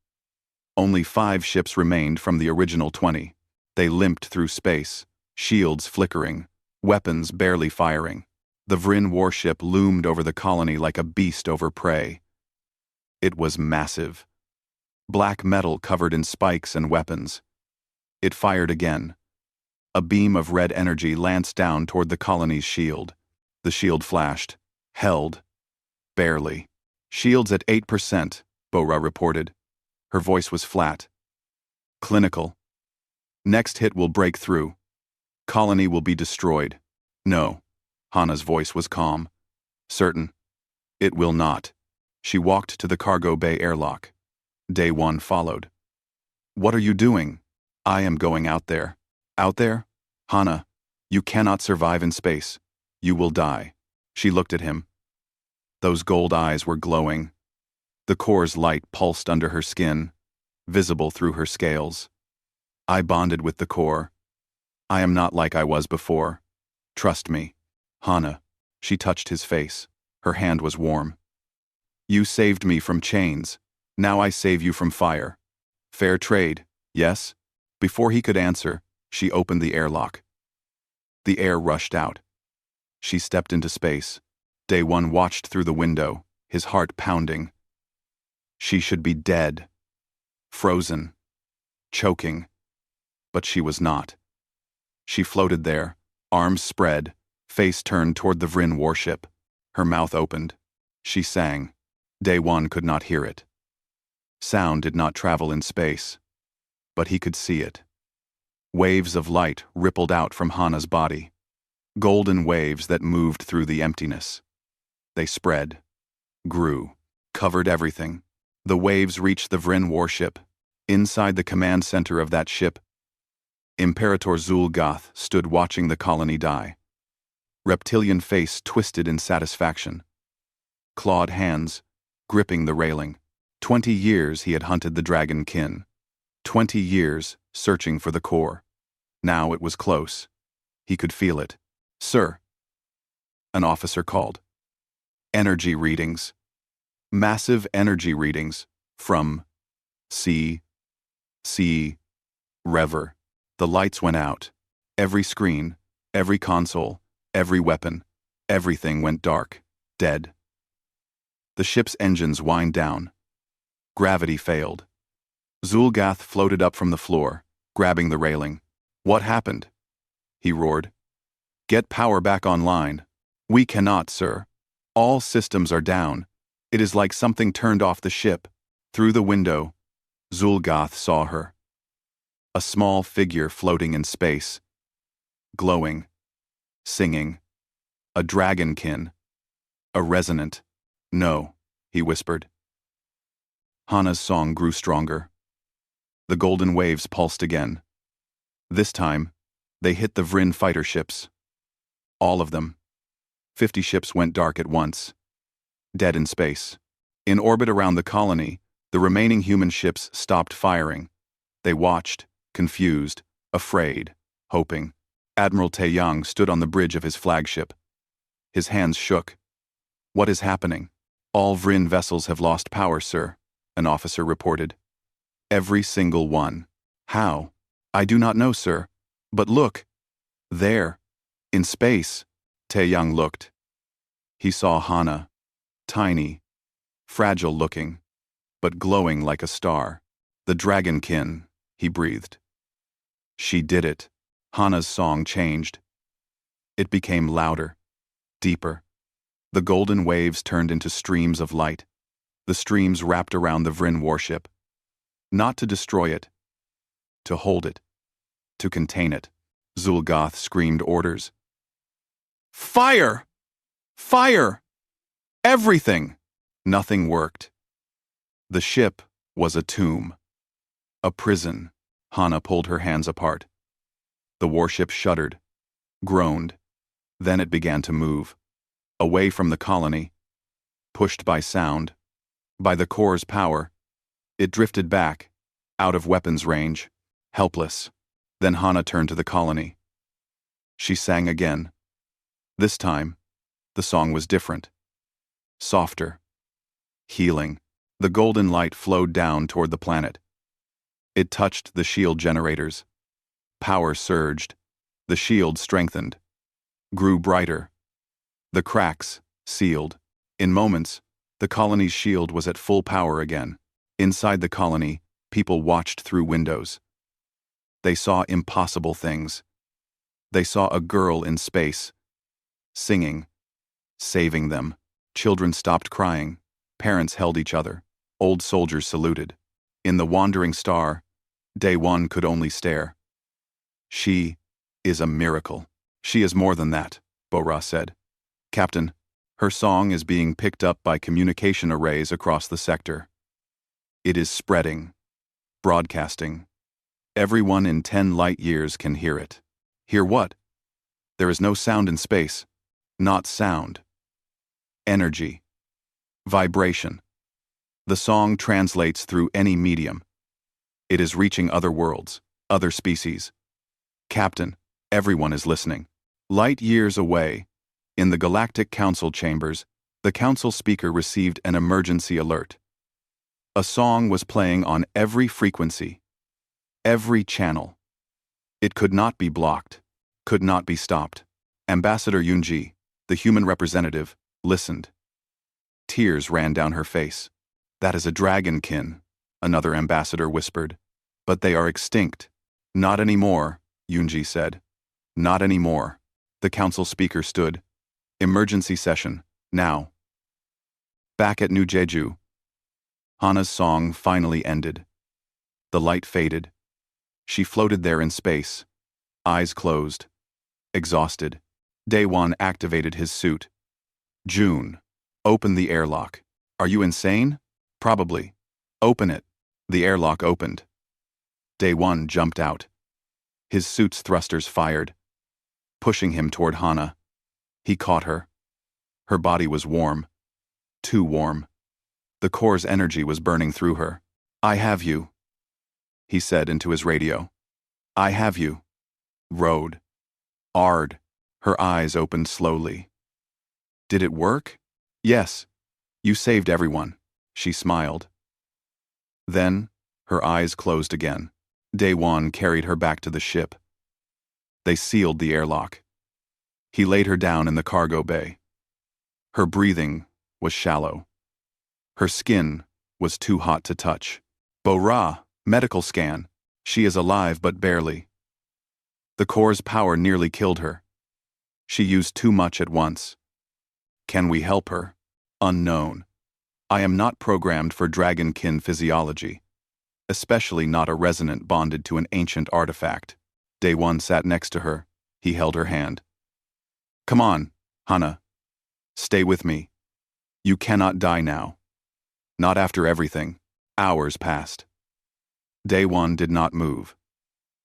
Only 5 ships remained from the original 20. They limped through space, shields flickering, weapons barely firing. The Vryn warship loomed over the colony like a beast over prey. It was massive. Black metal covered in spikes and weapons. It fired again. A beam of red energy lanced down toward the colony's shield. The shield flashed. Held. Barely. Shields at 8%, Bo-Ra reported. Her voice was flat. Clinical. Next hit will break through. Colony will be destroyed. No. Hana's voice was calm. Certain. It will not. She walked to the cargo bay airlock. Day 1 followed. What are you doing? I am going out there. Out there? Hana, you cannot survive in space. You will die. She looked at him. Those gold eyes were glowing. The core's light pulsed under her skin, visible through her scales. I bonded with the core. I am not like I was before. Trust me. Hana. She touched his face. Her hand was warm. You saved me from chains. Now I save you from fire. Fair trade, yes? Before he could answer, she opened the airlock. The air rushed out. She stepped into space. Day 1 watched through the window, his heart pounding. She should be dead. Frozen. Choking. But she was not. She floated there, arms spread, face turned toward the Vryn warship. Her mouth opened. She sang. Day 1 could not hear it. Sound did not travel in space, but he could see it. Waves of light rippled out from Hana's body. Golden waves that moved through the emptiness. They spread, grew, covered everything. The waves reached the Vryn warship. Inside the command center of that ship, Imperator Zul'Gath stood watching the colony die. Reptilian face twisted in satisfaction. clawed hands, gripping the railing. 20 years he had hunted the dragon kin. 20 years searching for the core. Now it was close. He could feel it. "Sir," an officer called. Energy readings. Massive energy readings from C. Rever. The lights went out. Every screen, every console, every weapon, everything went dark, dead. The ship's engines whined down. Gravity failed. Zul'Gath floated up from the floor, grabbing the railing. "What happened?" he roared. "Get power back online." "We cannot, sir. All systems are down. It is like something turned off the ship." Through the window, Zul'Gath saw her. A small figure floating in space. Glowing. Singing. A dragonkin. A resonant. "No," he whispered. Hana's song grew stronger. The golden waves pulsed again. This time, they hit the Vryn fighter ships. All of them. 50 ships went dark at once. Dead in space. In orbit around the colony, the remaining human ships stopped firing. They watched, confused, afraid, hoping. Admiral Taeyang stood on the bridge of his flagship. His hands shook. "What is happening?" "All Vryn vessels have lost power, sir," an officer reported. "Every single one." "How?" "I do not know, sir. But look. There. In space." Taeyang looked. He saw Hana. Tiny. Fragile-looking. But glowing like a star. "The dragonkin," he breathed. "She did it." Hana's song changed. It became louder. Deeper. The golden waves turned into streams of light. The streams wrapped around the Vryn warship. Not to destroy it. To hold it. To contain it. Zul'Gath screamed orders. "Fire! Fire! Everything!" Nothing worked. The ship was a tomb. A prison. Hana pulled her hands apart. The warship shuddered. Groaned. Then it began to move. Away from the colony. Pushed by sound. By the core's power. It drifted back. Out of weapons range. Helpless. Then Hana turned to the colony. She sang again. This time, the song was different. Softer. Healing. The golden light flowed down toward the planet. It touched the shield generators. Power surged. The shield strengthened. Grew brighter. The cracks sealed. In moments, the colony's shield was at full power again. Inside the colony, people watched through windows. They saw impossible things. They saw a girl in space, singing, saving them. Children stopped crying. Parents held each other. Old soldiers saluted. In the wandering star, Day One could only stare. "She is a miracle." "She is more than that," Bora said. "Captain, her song is being picked up by communication arrays across the sector. It is spreading, broadcasting. Everyone in 10 light years can hear it." "Hear what?" "There is no sound in space. Not sound. Energy. Vibration. The song translates through any medium. It is reaching other worlds, other species. Captain, everyone is listening." Light years away, in the Galactic Council chambers, the council speaker received an emergency alert. A song was playing on every frequency, every channel. It could not be blocked, could not be stopped. Ambassador Yunji, the human representative, listened. Tears ran down her face. "That is a dragonkin," another ambassador whispered. "But they are extinct." "Not anymore," Yunji said. "Not anymore." The council speaker stood. "Emergency session, now." Back at New Jeju, Hana's song finally ended. The light faded. She floated there in space, eyes closed, exhausted. Daewon activated his suit. "June, open the airlock." "Are you insane?" "Probably. Open it." The airlock opened. Daewon jumped out. His suit's thrusters fired, pushing him toward Hana. He caught her. Her body was warm. too warm. The core's energy was burning through her. "I have you," he said into his radio. "I have you." Road. Ard. Her eyes opened slowly. "Did it work?" "Yes. You saved everyone." She smiled. Then, her eyes closed again. Day-One carried her back to the ship. They sealed the airlock. He laid her down in the cargo bay. Her breathing was shallow. Her skin was too hot to touch. Bo-Ra, medical scan. She is alive but barely. The core's power nearly killed her. She used too much at once. Can we help her? Unknown. I am not programmed for dragonkin physiology, especially not a resonant bonded to an ancient artifact. Day-One sat next to her. He held her hand. "Come on, Hana. Stay with me. You cannot die now. Not after everything." Hours passed. Day-One did not move,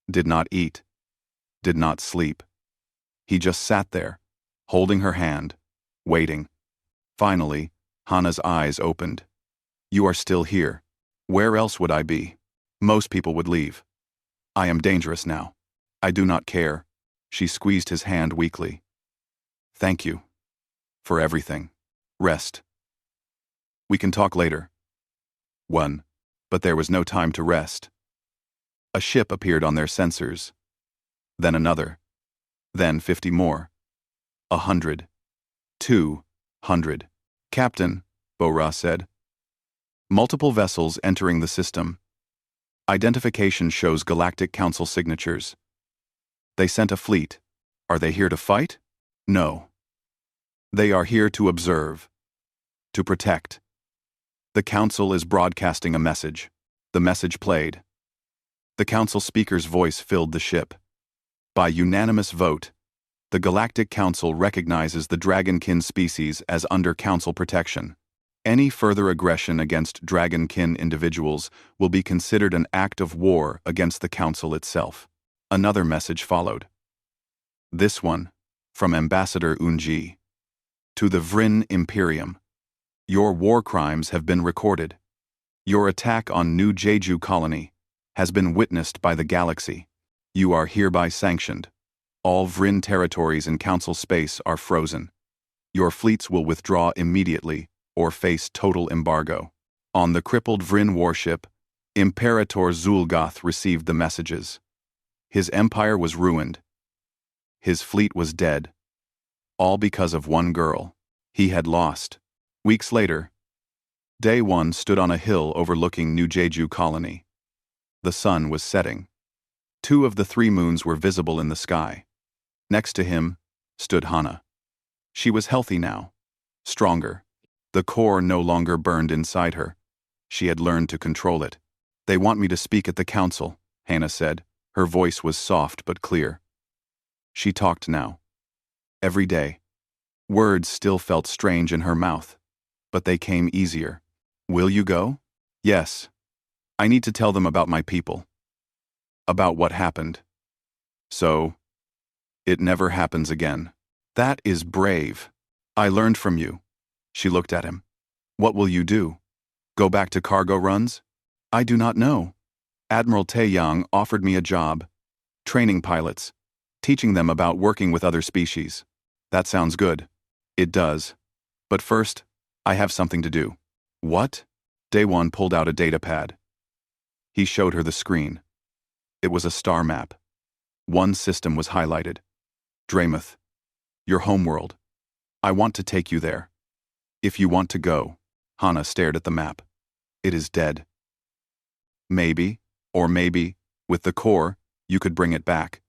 did not eat, did not sleep. He just sat there, holding her hand, waiting. Finally, Hana's eyes opened. "You are still here. Where else would I be? Most people would leave. I am dangerous now. I do not care." She squeezed his hand weakly. "Thank you. For everything. Rest. We can talk later." One. But there was no time to rest. A ship appeared on their sensors. Then another. Then 50 more. 100. 200. "Captain," Bo-Ra said. "Multiple vessels entering the system. Identification shows Galactic Council signatures. They sent a fleet. Are they here to fight? No. They are here to observe. To protect. The Council is broadcasting a message." The message played. The Council speaker's voice filled the ship. "By unanimous vote, the Galactic Council recognizes the dragonkin species as under Council protection. Any further aggression against dragonkin individuals will be considered an act of war against the Council itself." Another message followed. This one, from Ambassador Unji. "To the Vrin Imperium. Your war crimes have been recorded. Your attack on New Jeju colony has been witnessed by the galaxy. You are hereby sanctioned. All Vrin territories in Council space are frozen. Your fleets will withdraw immediately or face total embargo." On the crippled Vrin warship, Imperator Zul'Goth received the messages. His empire was ruined. His fleet was dead. All because of one girl. He had lost. Weeks later, Day-One stood on a hill overlooking New Jeju colony. The sun was setting. 2 of the 3 moons were visible in the sky. Next to him stood Hana. She was healthy now, stronger. The core no longer burned inside her. She had learned to control it. "They want me to speak at the council," Hana said. Her voice was soft but clear. She talked now. Every day. Words still felt strange in her mouth, but they came easier. "Will you go?" "Yes. I need to tell them about my people. About what happened. So, it never happens again." "That is brave. I learned from you." She looked at him. "What will you do? Go back to cargo runs?" "I do not know. Admiral Taeyang offered me a job. Training pilots. Teaching them about working with other species." "That sounds good." "It does. But first, I have something to do." "What?" Day-One pulled out a data pad. He showed her the screen. It was a star map. One system was highlighted. "Dramuth. Your homeworld. I want to take you there. If you want to go." Hana stared at the map. "It is dead. Maybe, or maybe, with the core, you could bring it back.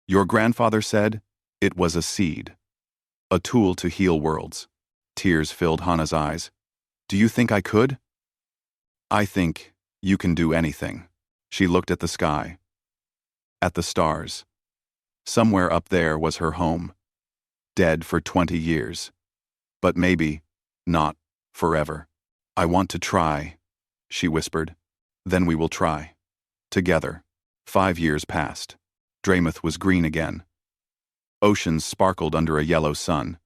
Your grandfather said it was a seed. A tool to heal worlds." Tears filled Hana's eyes. "Do you think I could?" "I think you can do anything." She looked at the sky. At the stars. Somewhere up there was her home. Dead for 20 years. But maybe, not forever. "I want to try," she whispered. "Then we will try. Together." 5 years passed. Dramuth was green again. Oceans sparkled under a yellow sun.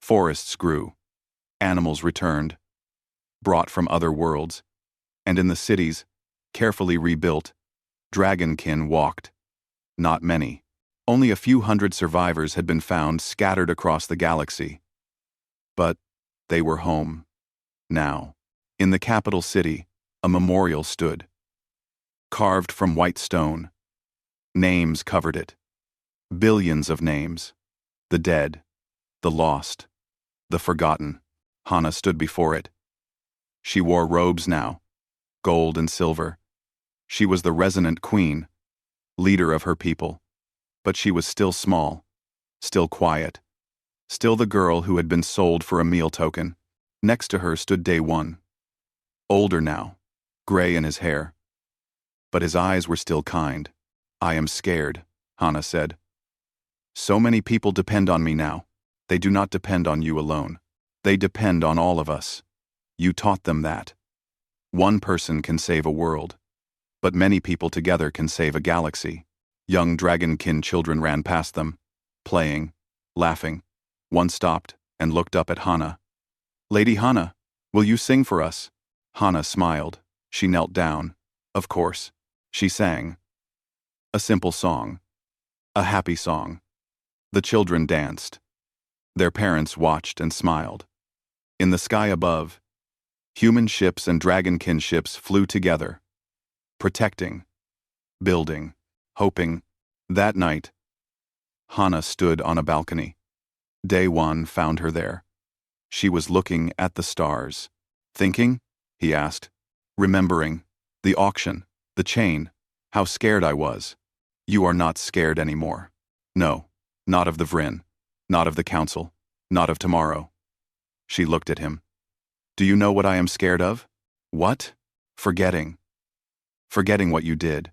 Forests grew. Animals returned, brought from other worlds, and in the cities, carefully rebuilt, dragonkin walked. Not many. Only a few hundred survivors had been found scattered across the galaxy. But they were home. Now, in the capital city, a memorial stood. Carved from white stone. Names covered it. Billions of names. The dead, the lost, the forgotten. Hana stood before it. She wore robes now, gold and silver. She was the resonant queen, leader of her people. But she was still small, still quiet, still the girl who had been sold for a meal token. Next to her stood Day One. Older now, gray in his hair. But his eyes were still kind. I am scared, Hana said. So many people depend on me now. They do not depend on you alone. They depend on all of us. You taught them that. One person can save a world, but many people together can save a galaxy. Young dragonkin children ran past them, playing, laughing. One stopped and looked up at Hana. Lady Hana, will you sing for us? Hana smiled. She knelt down. Of course. She sang. A simple song. A happy song. The children danced. Their parents watched and smiled. In the sky above, human ships and dragonkin ships flew together, protecting, building, hoping. That night, Hana stood on a balcony. Day One found her there. She was looking at the stars. Thinking? He asked. Remembering. The auction. The chain. How scared I was. You are not scared anymore. No, not of the Vryn. Not of the Council. Not of tomorrow. She looked at him. Do you know what I am scared of? What? Forgetting. Forgetting what you did.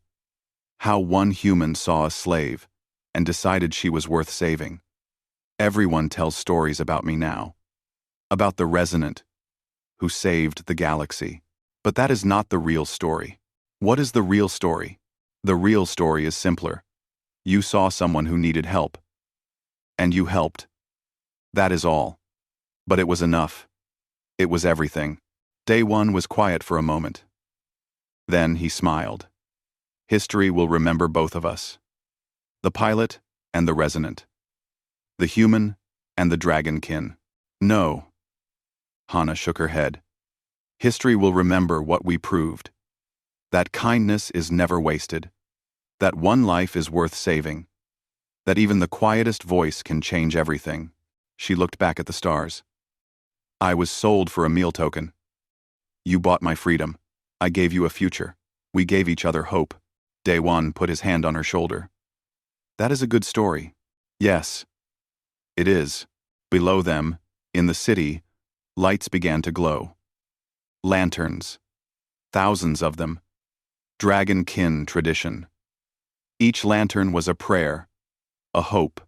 How one human saw a slave and decided she was worth saving. Everyone tells stories about me now. About the Resonant, who saved the galaxy. But that is not the real story. What is the real story? The real story is simpler. You saw someone who needed help. And you helped. That is all. But it was enough. It was everything. Day One was quiet for a moment. Then he smiled. History will remember both of us. The pilot and the Resonant. The human and the dragonkin. No. Hana shook her head. History will remember what we proved. That kindness is never wasted. That one life is worth saving. That even the quietest voice can change everything. She looked back at the stars. I was sold for a meal token. You bought my freedom. I gave you a future. We gave each other hope. Day One put his hand on her shoulder. That is a good story. Yes. It is. Below them, in the city, lights began to glow. Lanterns. Thousands of them. Dragonkin tradition. Each lantern was a prayer, a hope,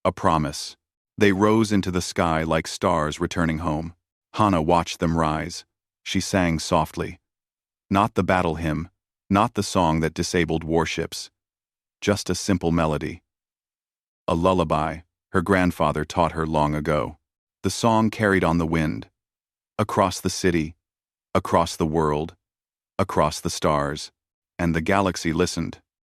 a promise. They rose into the sky like stars returning home. Hana watched them rise. She sang softly. Not the battle hymn, not the song that disabled warships. Just a simple melody. A lullaby her grandfather taught her long ago. The song carried on the wind. Across the city, across the world, across the stars, and the galaxy listened.